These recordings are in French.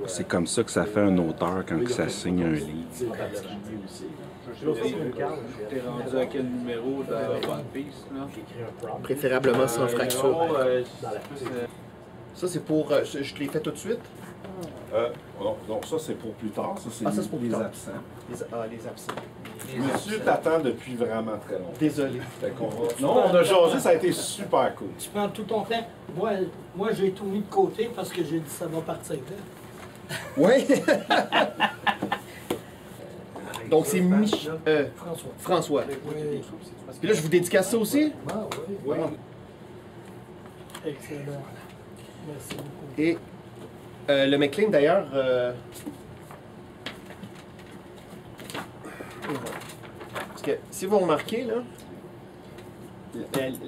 C'est comme ça que ça fait un auteur quand ça signe un livre. T'es rendu à quel numéro dans One Piece, là? Préférablement sans fracture. Ça, c'est pour... je te l'ai fait tout de suite? Donc ça, c'est pour plus tard. Ça, c'est pour plus les tard. absents. Les absents. Monsieur t'attend depuis vraiment très longtemps. Désolé. Non, on a jasé, ça a été super cool. Tu prends tout ton temps. Moi j'ai tout mis de côté parce que j'ai dit ça va partir là. Oui. Donc, c'est François. François. Oui. Puis là, je vous dédicace ça aussi. Ah oui. Oui. Excellent. Merci beaucoup. Et le McLean, d'ailleurs... Parce que si vous remarquez, là,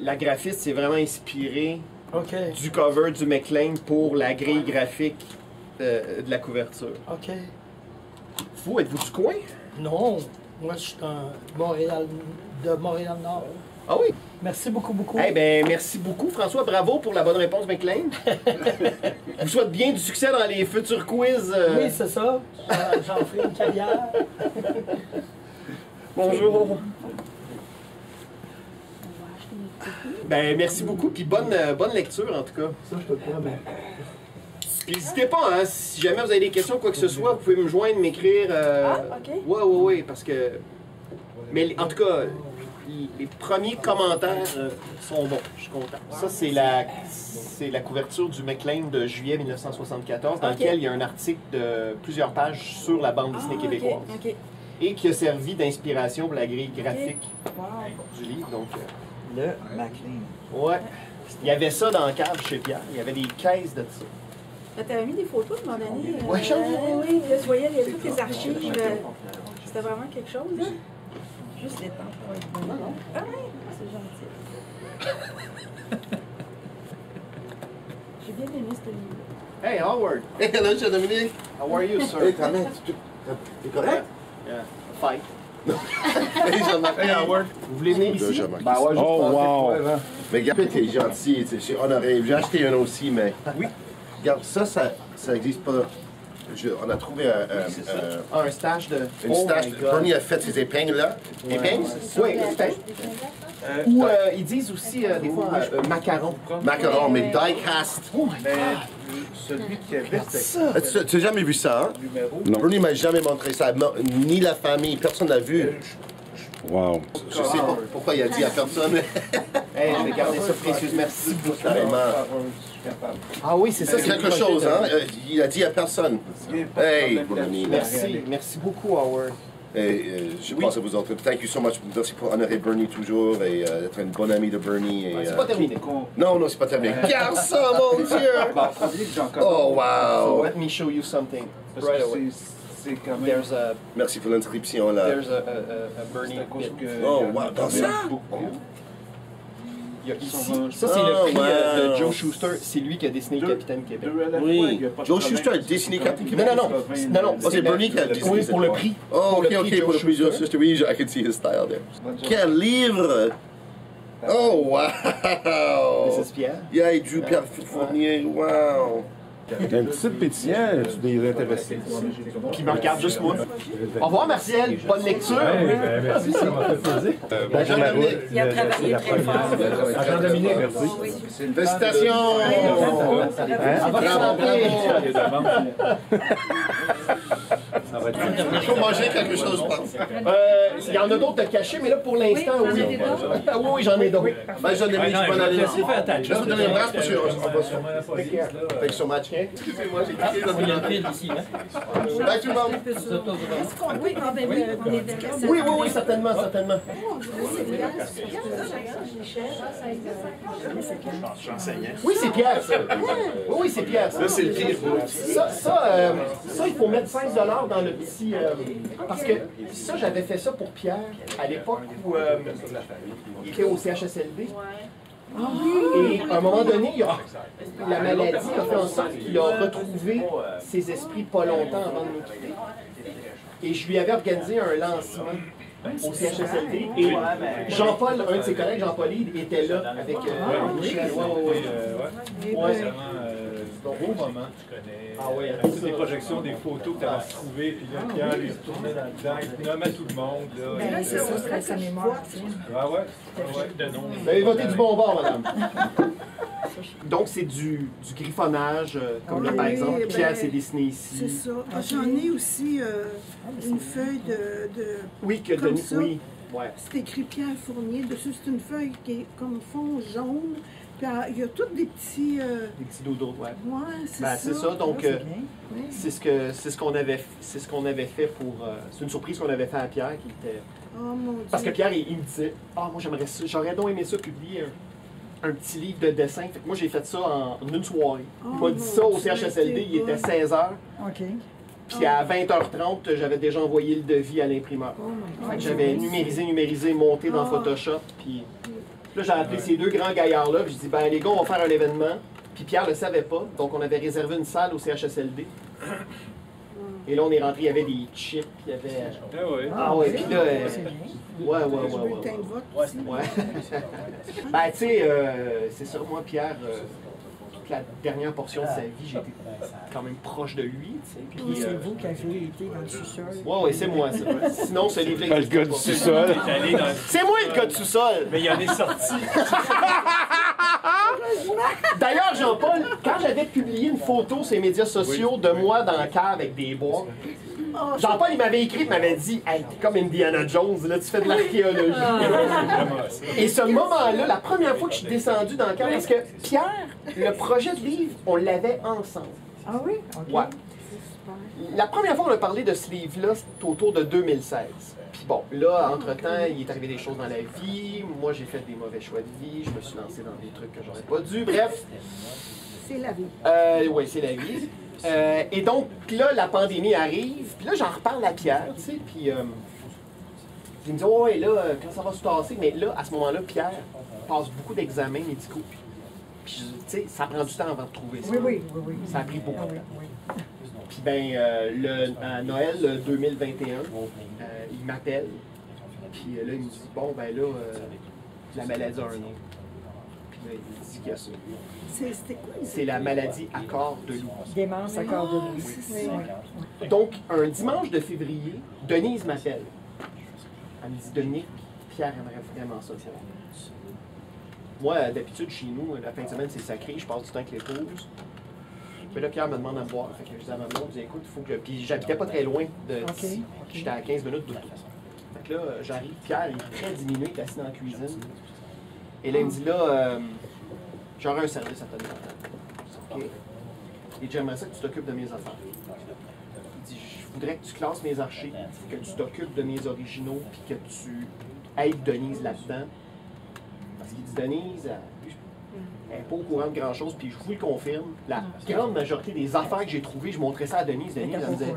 la graphiste s'est vraiment inspirée OK. du cover du McLean pour la grille graphique de la couverture. OK. Vous, êtes-vous du coin? Non, moi je suis de Montréal-Nord. Ah oui? Merci beaucoup, beaucoup. Eh bien, merci beaucoup, François. Bravo pour la bonne réponse, McLean. Je vous souhaite bien du succès dans les futurs quiz. Oui, c'est ça. J'en fais une carrière. Bonjour. Ben, merci beaucoup, puis bonne lecture, en tout cas. Ça, je te le promets. Puis n'hésitez pas, hein, si jamais vous avez des questions, quoi que ce soit, vous pouvez me joindre, m'écrire. OK. Ouais, parce que... Mais en tout cas, les premiers commentaires sont bons, je suis content. Ça, c'est la couverture du McLean de juillet 1974, dans lequel il y a un article de plusieurs pages sur la bande dessinée québécoise. OK. Et qui a servi d'inspiration pour la grille graphique Wow. du livre. Donc, Le McLean. ouais. Il y avait ça dans la cave chez Pierre. Il y avait des caisses de ça. T'avais mis des photos à un moment donné. Ouais, j'en ai. Oui, là, tu voyais toutes les archives. C'était vraiment quelque chose, là. Juste les temps pour être bon. Ah oui, c'est gentil. J'ai bien aimé ce livre. Hey, Howard. Hey, hello, cher Dominique. How are you, sir? Hey, comment? T'es correct? Yeah. Fight. Hey, Jean-Marc. Hey, Howard. Vous voulez venir ici? Jean-Marc. Ben ouais, juste Oh, passer wow. quoi, là. Mais regarde, t'es gentil, c'est honoré. J'ai acheté un aussi, mais. Oui. Regarde, ça existe pas. On a trouvé Un stage de... une stage. Bernie a fait ces épingles-là. Épingles? Oui, épingles. Ou ils disent aussi, des fois, macarons. Macaron, mais die-cast. Mais celui qui avait, c'était Tu n'as jamais vu ça, hein? numéro. Non. Bernie m'a jamais montré ça, ni la famille, personne n'a vu. Wow. Je sais pas pourquoi il a dit à personne. Hey, je vais garder ça précieux. Merci beaucoup. Carrément. Ah oui, c'est ça. C'est quelque chose, hein? Il a dit à personne. Hey, Bernie. Merci beaucoup, Howard. Et je pense à vous autres. Thank you so much. Merci pour honorer Bernie toujours et être une bonne amie de Bernie. Et, C'est pas terminé. non, c'est pas terminé. Regarde ça, mon Dieu! Oh, wow! Let me show you something. Parce Right que away. c'est quand même... There's a Merci pour l'inscription, là. Bernie à cause bit. que... Oh, wow, dans ça? Il y a ici. Son- Ça, c'est le prix de wow. Joe Shuster. C'est lui qui a dessiné le Capitaine Québec. Deux à la fois, Oui. il y a pas de Joe problème. Schuster a dessiné Captain Québec? Non. Oh, c'est Bernie qui a dessiné Oui, ça. pour le prix. Oh, Pour ok, le prix pour le Joe prix Joe Shuster. Schuster. Oui, I can see his style there. Quel livre! Oh, wow! This is Pierre. Yeah, il joue Pierre Fournier. Wow! Un petit pétillant, tu devrais intéresser. Puis il me regarde juste moi. Au revoir, Martial. Bonne lecture. Merci, ça m'a fait plaisir. Bonjour, Dominique. Il a travaillé très fort. Jean-Dominique, merci. Félicitations! Il faut manger quelque chose, je pense. Il y en a d'autres de cachés, mais là, pour l'instant, oui. Ah oui, j'en ai d'autres. Ben, j'en ai mis, bonne année. Fais attention. Je vais vous donner une brasse parce qu'on va sur... Thank you so much. Excusez-moi, j'ai cliqué dans Il y a une... le fil ici, hein? Bye tout le monde! Est-ce qu'on peut quand même mon éducation? Oui, certainement. Oui, c'est Pierre, ça. Oui, c'est Pierre, ça. c'est le pire. Ça, il faut mettre 16 $ dans le petit... parce que ça, j'avais fait ça pour Pierre à l'époque où il était au CHSLD. Et à un moment donné, la maladie a fait en sorte qu'il a retrouvé ses esprits pas longtemps avant de nous quitter. Et je lui avais organisé un lancement au CHSLD. Et Jean-Paul, un de ses collègues, Jean-Paul Lide, était là avec Michel. C'est vraiment Beau moment, tu connais. Ah oui, Avec toutes les projections, des photos que tu avais trouvées, puis là, Pierre, il retournait dans le temps, il nommait tout le monde. Ben là, c'est ça serait sa mémoire. Ah ouais? De nom. Vous avez voté du bon bord, madame. Donc, c'est du griffonnage, comme là, par exemple, ben, Pierre s'est dessiné ici. C'est ça. J'en ai aussi une feuille de Oui, que comme Denis, ça. oui. Ouais. C'est écrit Pierre Fournier. Dessus, c'est une feuille qui est comme fond jaune. Puis il y a tous des petits... Des petits dodos, ouais. Ouais, c'est Ben, ça. c'est ça, donc C'est bien. c'est ce qu'on avait fait pour... c'est une surprise qu'on avait fait à Pierre qui était... Oh mon Dieu. Parce que Pierre, il me disait, ah, moi j'aimerais ça, j'aurais donc aimé ça publier un petit livre de dessin. Fait que moi j'ai fait ça en une soirée. Il m'a dit ça au CHSLD, il était 16h. OK. Puis à 20h30, j'avais déjà envoyé le devis à l'imprimeur. Oh my Fait God. que j'avais numérisé, monté dans Photoshop. Puis là, j'ai appelé ces deux grands gaillards-là. Puis je dis, ben les gars, on va faire un événement. Puis Pierre le savait pas. Donc on avait réservé une salle au CHSLD. Et là, on est rentré, il y avait des chips, puis il y avait... Ah oui. Ah ouais, puis là... C'est bien. Ouais. Bulletin de vote aussi. Ouais. Ben, tu sais, c'est ça, moi, Pierre, toute la dernière portion de sa vie, j'étais quand même proche de lui, tu sais. Puis, C'est vous qui avez été dans le sous-sol. ouais, c'est moi, ça. Sinon, ce livre-là... Le gars du sous-sol. C'est moi le gars du sous-sol! Mais il y en est sorti. D'ailleurs, Jean-Paul, quand j'avais publié une photo sur les médias sociaux de moi dans la cave avec des bois, Jean-Paul, il m'avait écrit, il m'avait dit « Hey, t'es comme Indiana Jones, là, tu fais de l'archéologie. Et ce moment-là, la première fois que je suis descendu dans la cave, parce que Pierre, le projet de livre, on l'avait ensemble. Ah oui? OK. Ouais. La première fois qu'on a parlé de ce livre-là, c'était autour de 2016. Puis bon, là, entre-temps, il est arrivé des choses dans la vie. Moi, j'ai fait des mauvais choix de vie. Je me suis lancé dans des trucs que j'aurais pas dû. Bref. C'est la vie. Oui, c'est la vie. Et donc, là, la pandémie arrive. Puis là, j'en reparle à Pierre, tu sais. Puis il me dit, oh, ouais, là, quand ça va se tasser. Mais là, à ce moment-là, Pierre passe beaucoup d'examens médicaux. Puis, tu sais, ça prend du temps avant de trouver ça. Oui. Ça a pris beaucoup Ah de oui, temps. oui. Puis ben, à Noël 2021, il m'appelle. Puis là, il me dit, bon, ben là, la maladie a un nom. Puis là, il me dit qu'il y a ça. C'était quoi? C'est la maladie à corps de loup. Démence à corps de loup. c'est ça. Oui. Donc, un dimanche de février, Denise m'appelle. Elle me dit, Dominique, Pierre aimerait vraiment ça. Moi, d'habitude, chez nous, la fin de semaine, c'est sacré. Je passe du temps avec l'épouse. Mais là, Pierre me demande à me voir. Fait que je dis à ma blonde, je dis, écoute, il faut que... Puis j'habitais pas très loin de d'ici. J'étais à 15 minutes d'auto. Fait que là, j'arrive, Pierre, il est très diminué, il est assis dans la cuisine. Et là, il me dit, là, j'aurai un service à te demander. Je dis, OK. Et j'aimerais ça que tu t'occupes de mes affaires. Il dit, je voudrais que tu classes mes archives, que tu t'occupes de mes originaux, puis que tu aides Denise là-dedans. Parce qu'il dit, Denise, elle n'est pas au courant de grand-chose, puis je vous le confirme, la grande majorité des affaires que j'ai trouvées, je montrais ça à Denise. Denise, elle me disait,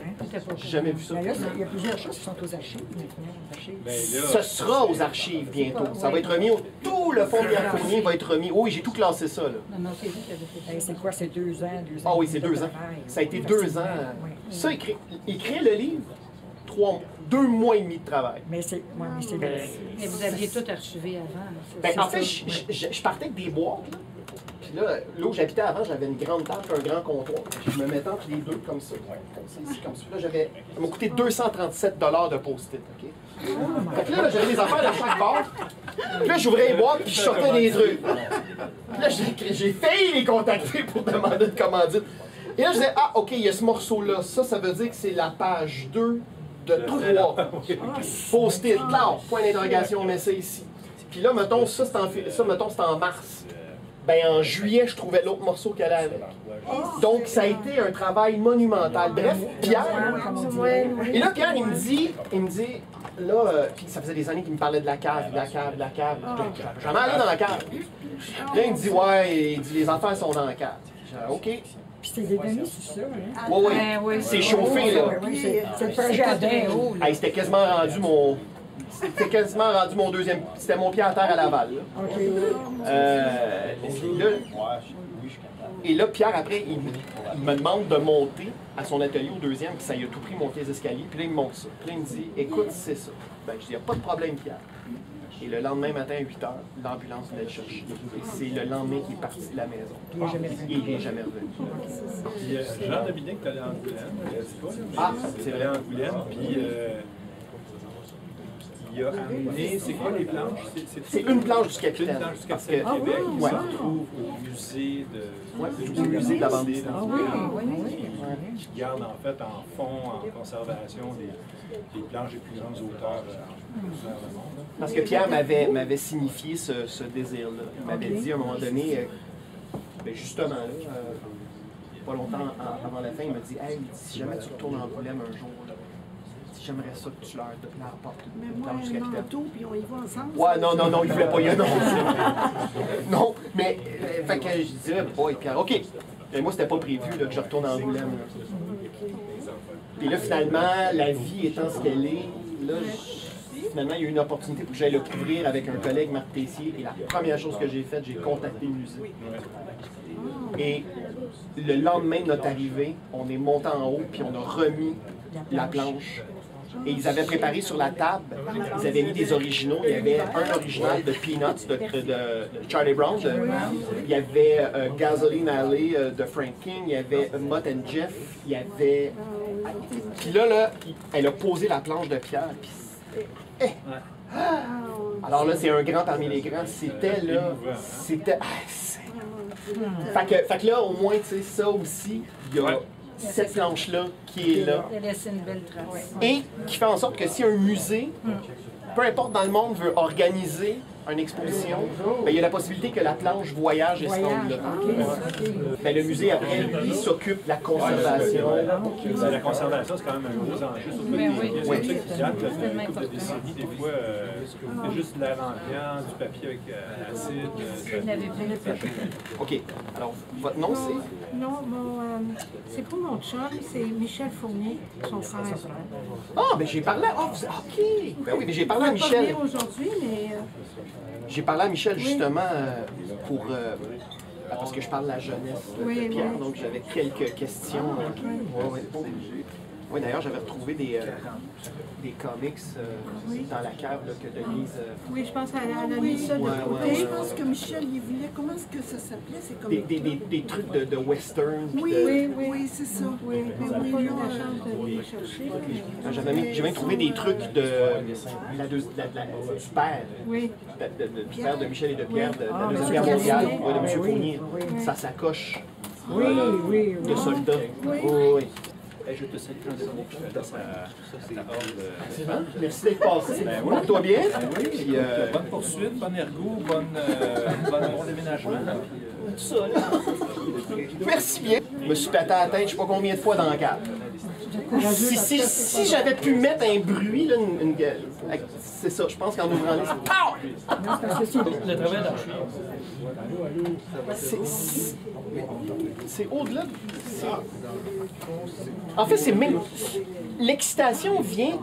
j'ai jamais vu ça. Mais là, il y a plusieurs choses qui sont aux archives maintenant. Aux archives. Ben là, Ce sera aux archives bientôt. Ça va être remis, tout le fonds Pierre Fournier va être remis. Oui, j'ai tout classé ça, là. Ben, c'est quoi, c'est 2 ans? 2 ans Ah oui, c'est de 2 ans. travail. Ça a été Oui, 2 ans. oui. Ça, écrire le livre, 2 mois et demi de travail. Mais c'est... Ouais, mais c'est... Mais vous aviez tout archivé avant. Ben, en fait, je partais avec des boîtes, là. Puis là où j'habitais avant, j'avais une grande table et un grand comptoir. Je me mettais entre les deux comme ça. Comme ça. Là, ça m'a coûté 237 $ de post-it, OK? Fait que là, j'avais des affaires dans chaque barre. Puis là, j'ouvrais les boîtes puis je sortais des trucs. Puis là, j'ai failli les contacter pour demander de commandite. Et là, je disais, ah, OK, il y a ce morceau-là. Ça veut dire que c'est la page 2 de 3. Post-it, là, point d'interrogation, on met ça ici. Puis là, mettons, ça, c'était en mars. Ben, en juillet, je trouvais l'autre morceau qu'elle avait avec. Donc, ça a été un travail monumental. Bref, Pierre... Et là, Pierre, il me dit, là, puis ça faisait des années qu'il me parlait de la cave. J'étais jamais allé dans la cave. Là, il me dit, ouais, il dit, les enfants sont dans la cave. J'ai dit, OK. Puis c'est des données sur ça, hein? Oui. C'est chauffé, là. C'est le projet à deux. Hey, c'était quasiment rendu mon deuxième... C'était mon pied à terre à Laval, là. OK. Et là, Pierre, après, il me demande de monter à son atelier au deuxième, puis ça il a tout pris, monter les escaliers, puis là, il me montre ça. Puis là, il me dit, écoute, c'est ça. Ben, je dis, il n'y a pas de problème, Pierre. Et le lendemain matin à 8 h, l'ambulance venait le chercher. Et c'est le lendemain qu'il est parti de la maison. Il n'est jamais revenu. Puis Jean Dominique, tu allé en Angoulême. Ah, c'est vrai. En Angoulême, puis il a amené, c'est quoi les planches? C'est une planche du capitaine. Une planche du Parce Capitaine que, Québec, ouais. qui se trouve au musée de... Ouais, au musée de la bande dessinée. Qui garde en fait en fond, en conservation, des planches des plus grands auteurs dans le monde. Parce que Pierre m'avait signifié ce désir-là. Il m'avait dit à un moment donné, ben justement, là, pas longtemps avant la fin, il m'a dit « Hey, si jamais tu retournes en Angoulême un jour, là, j'aimerais ça que tu leur apportes Mais une moi, planche du un capitaine. manteau, puis on y va ensemble. Ouais, non, il voulait pas y aller. Non, mais, fait que je disais, boy, Pierre, OK. Et moi, c'était pas prévu là, que je retourne en Angoulême. Là. Puis là, finalement, la vie étant ce qu'elle est, là, finalement, il y a eu une opportunité pour que j'aille le couvrir avec un collègue, Marc Tessier. Et la première chose que j'ai faite, j'ai contacté le musée. Et le lendemain de notre arrivée, on est monté en haut, puis on a remis la planche. Et ils avaient préparé sur la table, ils avaient mis des originaux. Il y avait un original de Peanuts de Charlie Brown. Il y avait Gasoline Alley de Frank King. Il y avait Mutt and Jeff. Il y avait... Puis là, elle a posé la planche de Pierre. Puis... Alors là, c'est un grand parmi les grands. C'était là... C'était... Fait que là, au moins, tu sais, ça aussi, il y a... cette planche-là qui est là. Elle laisse une belle trace. Et qui fait en sorte que si un musée, peu importe dans le monde, veut organiser une exposition, ben, il y a la possibilité que la planche voyage et se rende là. Ben, le musée, après, lui, s'occupe de la conservation. La conservation, c'est quand même un gros enjeu. C'est pour ça qu'il y a une couple de décennies, des fois, c'est juste de l'air ambiant, du papier avec acide. Il avait plein de papier. OK. Alors, votre nom, c'est? Non, c'est pour mon chum, c'est Michel Fournier, son frère. Ah, ben j'ai parlé à... Oh, OK! Ben oui, mais j'ai parlé à Il va pas Michel. venir aujourd'hui, mais... J'ai parlé à Michel justement pour... parce que je parle de la jeunesse de Pierre, donc j'avais quelques questions. Oui, d'ailleurs, j'avais retrouvé des comics dans la cave là, que Denise... Oui, je pense qu'elle a mis ça de côté. Et je pense que Michel, il voulait, comment est-ce que ça s'appelait? C'est comme... Des trucs de western. Oui, oui, c'est ça. Oui, on n'a pas eu la chance de les chercher. J'ai même trouvé des trucs du père. Oui. Du père de Michel et de Pierre, de la Deuxième Guerre mondiale, de M. Fournier. Sa sacoche de soldats. Oui. Je te salue, Jean-Dominique, je te laisse à ta horde. Merci d'être passé. Porte-toi bien. Puis, Bonne poursuite, bon ergot, bon déménagement. Tout ça, là. Merci bien. Je me suis pété à la tête, je sais pas combien de fois dans la cave. Si j'avais pu mettre un bruit, là, c'est ça, je pense qu'en ouvrant les... Le travail d'archive. C'est au-delà. En fait, c'est même... L'excitation vient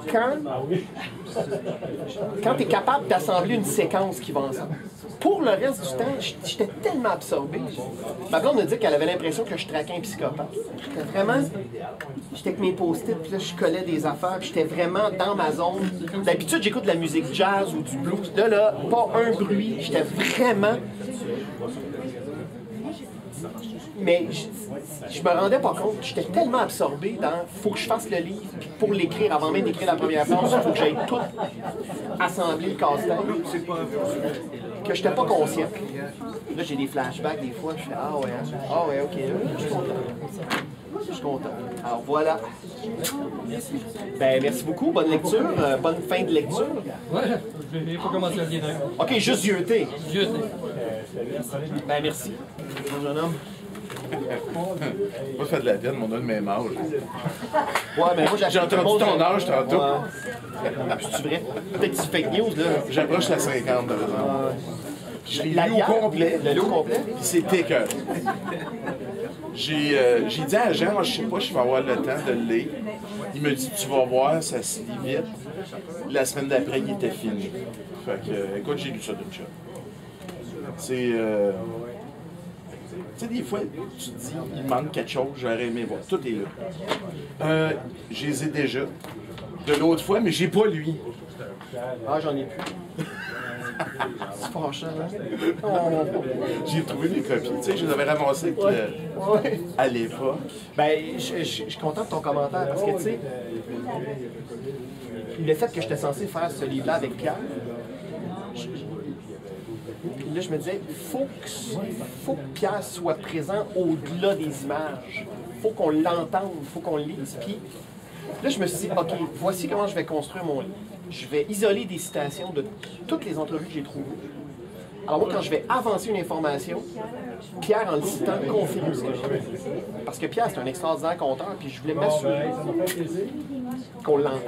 quand tu es capable d'assembler une séquence qui va ensemble. Pour le reste du temps, j'étais tellement absorbé. Ma blonde me dit qu'elle avait l'impression que je traquais un psychopathe. J'étais avec mes post-it, puis là, je collais des affaires, puis j'étais vraiment dans ma zone. D'habitude, j'écoute de la musique jazz ou du blues. Là, pas un bruit. J'étais vraiment... Mais je me rendais pas compte, j'étais tellement absorbé dans « faut que je fasse le livre », puis pour l'écrire, avant même d'écrire la première phrase, il faut que j'aille tout assembler le casse-tête, que j'étais pas conscient. Là, j'ai des flashbacks des fois, je fais « ah ouais, ok, là, je suis content. Je suis content. » Alors voilà. Ben, merci beaucoup, bonne lecture, bonne fin de lecture. Ouais, j'ai pas commencé à lire. Ok, juste yeuté. Juste. Ben, merci, mon jeune homme. Moi, ça fait de la peine, mais on a le même âge. Ouais, mais moi, j'ai entendu ton âge tantôt. C'est vrai? Peut-être c'est fake news, là. J'approche la 50, par exemple. Je l'ai lu au complet. Le lit au complet? Puis c'était que... J'ai dit à Jean, je sais pas, je vais avoir le temps de le lire. Il me dit, tu vas voir, ça se lit vite. La semaine d'après, il était fini. Fait que, écoute, j'ai lu ça d'une shot. C'est... Tu sais, des fois, tu te dis, il manque quelque chose, j'aurais aimé voir. Tout est là. Je les ai déjà. De l'autre fois, mais j'ai pas lui. Ah, j'en ai plus. C'est fâchant, hein? J'ai trouvé mes copies, tu sais, je les avais ramassées à l'époque. Ben, je suis content de ton commentaire parce que, tu sais, le fait que j'étais censé faire ce livre-là avec Pierre, là, je me disais, faut que Pierre soit présent au-delà des images. Faut qu'on l'entende, faut qu'on le lise. Puis là, je me suis dit, OK, voici comment je vais construire mon livre. Je vais isoler des citations de toutes les entrevues que j'ai trouvées. Alors moi, quand je vais avancer une information, Pierre, en le citant, confirme ce que j'ai dit. Parce que Pierre, c'est un extraordinaire conteur, puis je voulais m'assurer qu'on l'entende.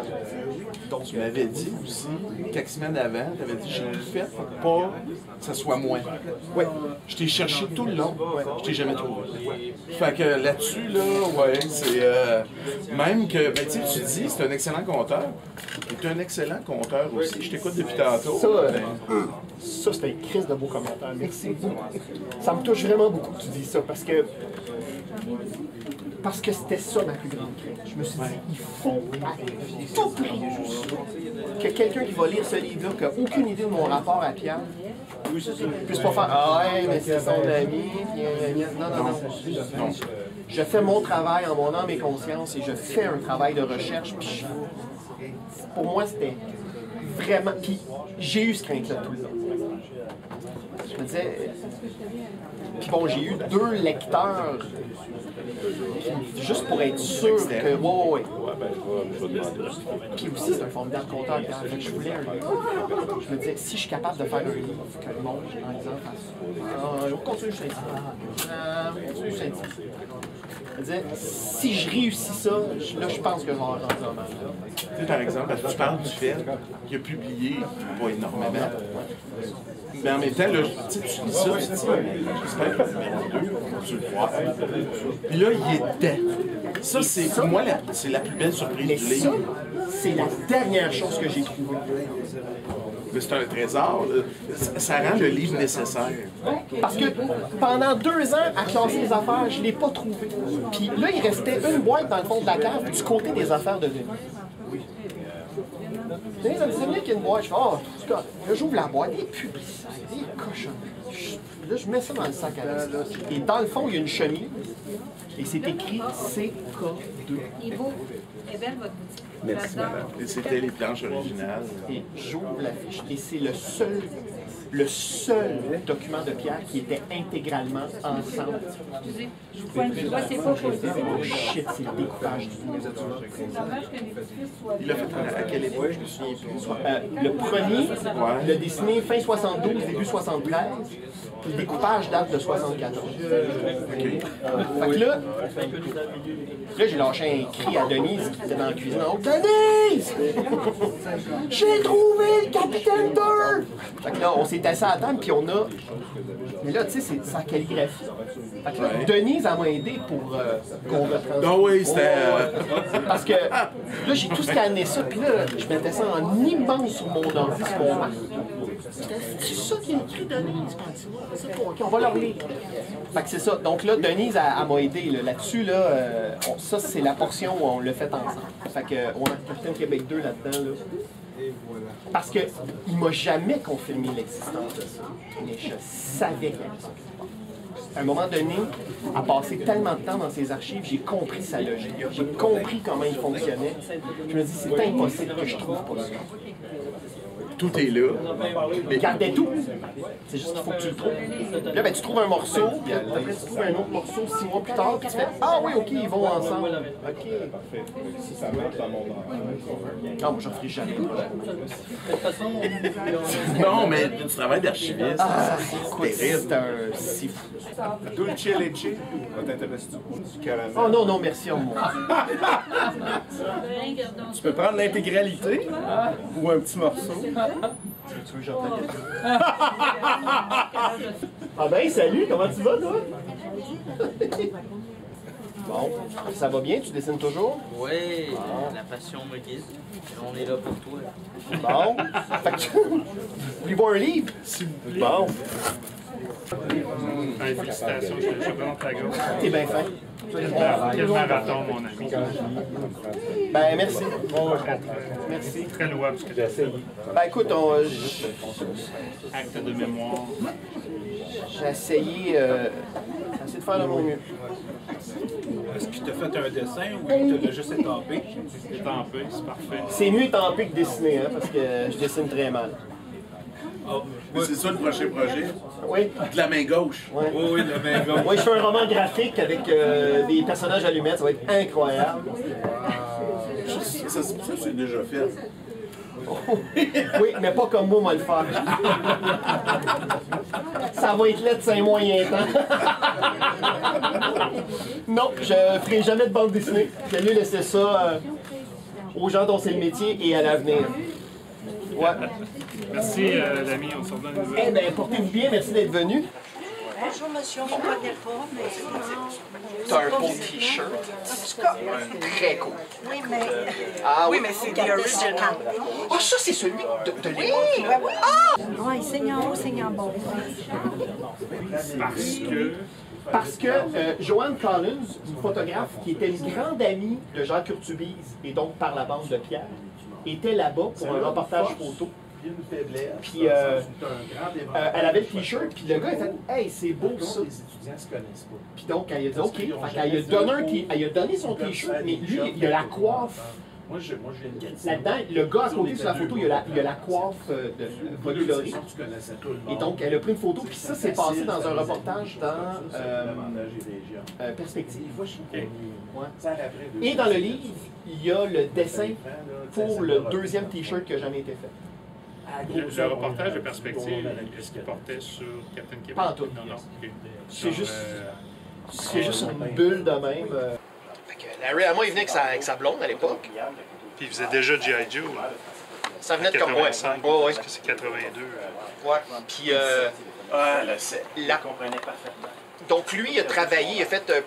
Donc, tu m'avais dit aussi, quelques semaines avant, tu avais dit, j'ai tout fait pour pas que ça soit moi. Oui. Je t'ai cherché tout le long, je t'ai jamais trouvé. Fait que là-dessus, là, ouais, c'est... même que, ben, tu dis, c'est un excellent conteur. Tu es un excellent conteur aussi. Je t'écoute depuis tantôt. Ça, c'était une crise de beaux commentaires. Merci beaucoup. Ça me touche vraiment beaucoup que tu dis ça, parce que c'était ça ma plus grande crainte. Je me suis dit, il faut à tout prix que quelqu'un qui va lire ce livre-là, qui n'a aucune idée de mon rapport à Pierre, ne puisse pas faire « Ah ouais, mais c'est son ami, non. Je fais mon travail en mon âme et conscience et je fais un travail de recherche. Puis pour moi, c'était vraiment... Puis j'ai eu ce crainte-là tout le long. Je me disais... Puis bon, j'ai eu 2 lecteurs, juste pour être sûr que... Ouais. Puis aussi, c'est un formidable conteur. Fait que je voulais un livre. Je me disais, si je suis capable de faire un livre, que le monde, en disant, fasse... on continue le Saint-Cyr. Je me disais, si je réussis ça, là, je pense que je vais avoir rendu en mal. Tu sais, par exemple, parce que tu parles du fait qu'il a publié pas énormément. Mais en même temps, là, tu lis ça, tu te dis, j'espère que le numéro 2, tu le vois. Puis là, il est dedans. Ça, c'est pour moi, c'est la plus belle surprise du livre. C'est la dernière chose que j'ai trouvée. Mais c'est un trésor, là. Ça rend le livre nécessaire. Parce que pendant 2 ans, à classer les affaires, je ne l'ai pas trouvé. Puis là, il restait une boîte dans le fond de la cave du côté des affaires de Denis. Denis, ça me disait qu'il y a une boîte. Je fais, oh, tout cas, là, j'ouvre la boîte, des publicités, des cochons. Là, je mets ça dans le sac à dos. Et dans le fond, il y a une chemise. Et c'est écrit CK2. Il est beau. Elle est belle, votre boutique. Merci, madame. Et c'était les planches originales. Et j'ouvre la fiche. Et c'est le seul document de Pierre qui était intégralement ensemble. Excusez, je vous pointe du doigt, c'est pas possible. Oh shit, c'est le découpage du numéro. Il l'a fait à quelle époque, je me souviens plus. Le premier, le dessiné fin 72, début 73. Puis le découpage date de 74. Fait que là j'ai lâché un cri à Denise qui était dans la cuisine en haut. Denise! J'ai trouvé le capitaine 2! Fait que là, on s'est assis à la table, puis on a. Mais là, tu sais, c'est sa calligraphie. Fait que là, Denise, elle m'a aidé pour qu'on retranscrive. Ah oui, c'était. Parce que là, j'ai tout scanné ça, puis là, je mettais ça en immense sur mon ordi, sur mon Mac. C'est ça qui est écrit, Denise, quand tu vois. OK, on va leur lire. Fait que c'est ça. Donc là, Denise, elle m'a aidé là-dessus. Là, ça, c'est la portion où on l'a fait ensemble. Fait que, Capitaine Québec 2 là-dedans. Là. Parce qu'il ne m'a jamais confirmé l'existence de ça. Mais je savais qu'il y avait ça. À un moment donné, à passer tellement de temps dans ses archives, j'ai compris sa logique. J'ai compris comment il fonctionnait. Je me dis, c'est impossible que je trouve pas ça. Tout est là. Mais gardez tout. C'est juste qu'il faut que tu le trouves. Puis là, ben, tu trouves un morceau, puis après, tu trouves un autre morceau 6 mois plus tard, puis tu fais ah oui, OK, ils vont ensemble. OK. Si ça marche dans mon Non, moi, j'en ferai jamais. Non, mais du travail d'archiviste, c'est terrible. C'est fou. Dulce Leche, va t'intéresser du caramel. Oh non, non, merci, on Tu peux prendre l'intégralité ou un petit morceau. Tu veux que j'en prenne? Ah ben, salut, comment tu vas, toi? Bon, ça va bien? Tu dessines toujours? Oui, la passion me guide. On est là pour toi. Bon, fait que... Voulez-vous un livre? Bon. Félicitations, je te présente la grosse. T'es bien fin. Quel marathon, mon ami. Ben, merci. Merci. Très louable ce que tu as essayé. Ben, écoute, Acte de mémoire. j'ai essayé de faire de mon mieux. Est-ce qu'il t'a fait un dessin ou il t'a juste étampé? Étampé, c'est parfait. C'est mieux étampé que dessiner, hein, parce que je dessine très mal. Mais c'est ça le prochain projet? Oui. De la main gauche. Ouais. Oui, le main gauche. Oui, je fais un roman graphique avec des personnages allumettes, ça va être incroyable. Ça, c'est déjà fait. Oui, mais pas comme moi le faire. Ça va être laid de 5 moyens temps. Non, je ferai jamais de bande dessinée. Je vais mieux laisser ça aux gens dont c'est le métier et à l'avenir. Ouais. Merci, l'ami, on se revoit à nouveau. Eh bien, portez-vous bien, merci d'être venu. Bonjour, monsieur, on ne connaît pas, mais... T'as un beau t-shirt. Très cool. Oui, mais... Ah oui, mais c'est the original. Ah, ça, c'est celui de l'époque. Oui! Ah! Oui, seigneur haut, seigneur bon. Parce que Joanne Collins, une photographe qui était une grande amie de Jean Curtubise et donc par la bande de Pierre, était là-bas pour un reportage photo. Puis elle avait le t-shirt, puis le gars il a fait « Hey, c'est beau ça! » Puis donc elle a dit « OK ». Elle a donné son t-shirt, mais lui, il a la coiffe. Là-dedans, le gars à côté sur la photo, il a la coiffe folklorique. Et donc, elle a pris une photo, puis ça, c'est passé dans un reportage dans Perspective. Ouais. Et dans le livre, il y a le dessin pour le deuxième t-shirt qui n'a jamais été fait. Le reportage de Perspective, est-ce qu'il portait sur Captain Québec? Pas en tout. Non, non. C'est juste une bulle de même. Larry Hama, il venait avec sa blonde à l'époque. Puis il faisait déjà G.I. Joe. Ça venait de comme moi. Ouais. Parce que c'est 82. Ouais. Puis Il comprenait parfaitement. donc lui, il a travaillé, il a fait Peter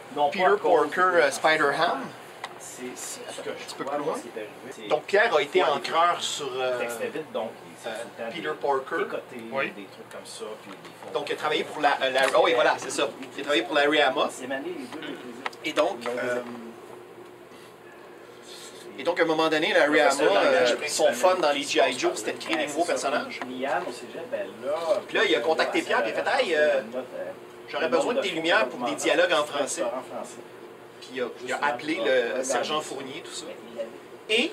Porker Spider-Ham. Un petit peu plus loin. Donc Pierre a été encreur sur Peter Porker. Oui. Donc il a travaillé pour la... oh oui, voilà, c'est ça. Il a travaillé pour Larry Hama. Et donc... Et donc, à un moment donné, Larry Hama, son fun dans les G.I. Joe, c'était de créer des nouveaux personnages. Puis là, il a contacté Pierre et il a fait « Hey, j'aurais besoin de tes lumières pour des dialogues en français. » Puis il a appelé le sergent Fournier, tout ça. Et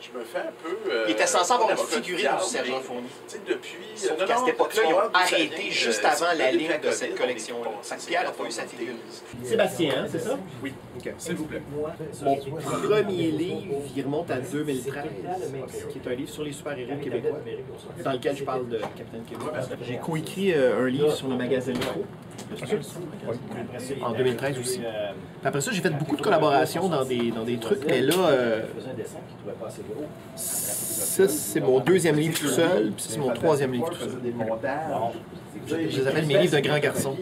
Je me fais un peu... il était censé avoir une figurine du sergent Fournier. Sauf qu'à cette époque-là, ils ont arrêté juste avant la ligne de cette collection-là. Pierre n'a pas eu sa figurine. Sébastien, hein, c'est ça? Oui, s'il vous plaît. Mon premier livre, il remonte à 2013, qui est un livre sur les super-héros québécois, dans lequel je parle de Captain Québec. J'ai coécrit un livre sur le magazine Micro, en 2013 aussi. Après ça, j'ai fait beaucoup de collaborations dans des trucs, mais là, ça, c'est mon deuxième livre tout seul, puis c'est mon troisième livre tout seul. Je les appelle mes livres de grands garçons.